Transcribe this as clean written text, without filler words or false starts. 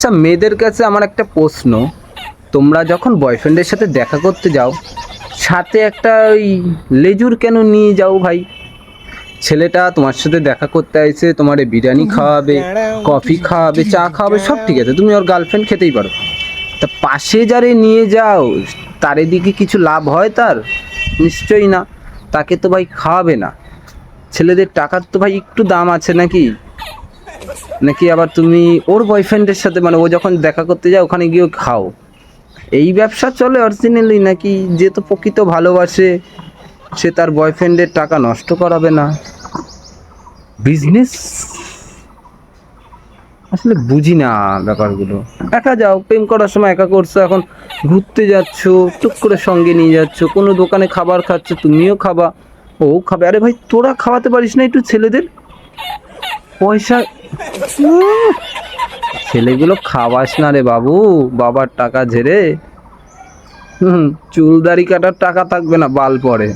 আচ্ছা, মেয়েদের কাছে আমার একটা প্রশ্ন। তোমরা যখন বয়ফ্রেন্ডের সাথে দেখা করতে যাও, সাথে একটা ওই লেজুর কেন নিয়ে যাও ভাই? ছেলেটা তোমার সাথে দেখা করতে আইছে, তোমারে বিরিয়ানি খাওয়াবে, কফি খাওয়াবে, চা খাওয়াবে, সব ঠিক আছে, তুমি ওর গার্লফ্রেন্ড খেতেই পারো। তা পাশে যারে নিয়ে যাও, তার এদিকে কিছু লাভ হয় তার? নিশ্চয়ই না। তাকে তো ভাই খাওয়াবে না। ছেলেদের টাকার তো ভাই একটু দাম আছে নাকি? নাকি আবার তুমি ওর বয়ফ্রেন্ডের সাথে, মানে ও যখন দেখা করতে যায় ওখানে গিয়ে খাও? এই ব্যবসা চলে অরিজিনালি নাকি? যে তো প্রকৃত ভালোবাসে সে তার বয়ফ্রেন্ডের টাকা নষ্ট করাবে না? বিজনেস? আসলে বুঝি না ব্যাপারগুলো। একা যাও, প্রেম করার সময় একা করছো, এখন ঘুরতে যাচ্ছ, টুক করে সঙ্গে নিয়ে যাচ্ছ, কোনো দোকানে খাবার খাচ্ছ, তুমিও খাবা, ও খাবে। আরে ভাই, তোরা খাওয়াতে পারিস না একটু ছেলেদের? পয়সা ছেলেগুলো খাওয়াস না রে বাবু, বাবার টাকা ঝেড়ে। চুল দাড়ি কাটার টাকা থাকবে না, বাল পরে।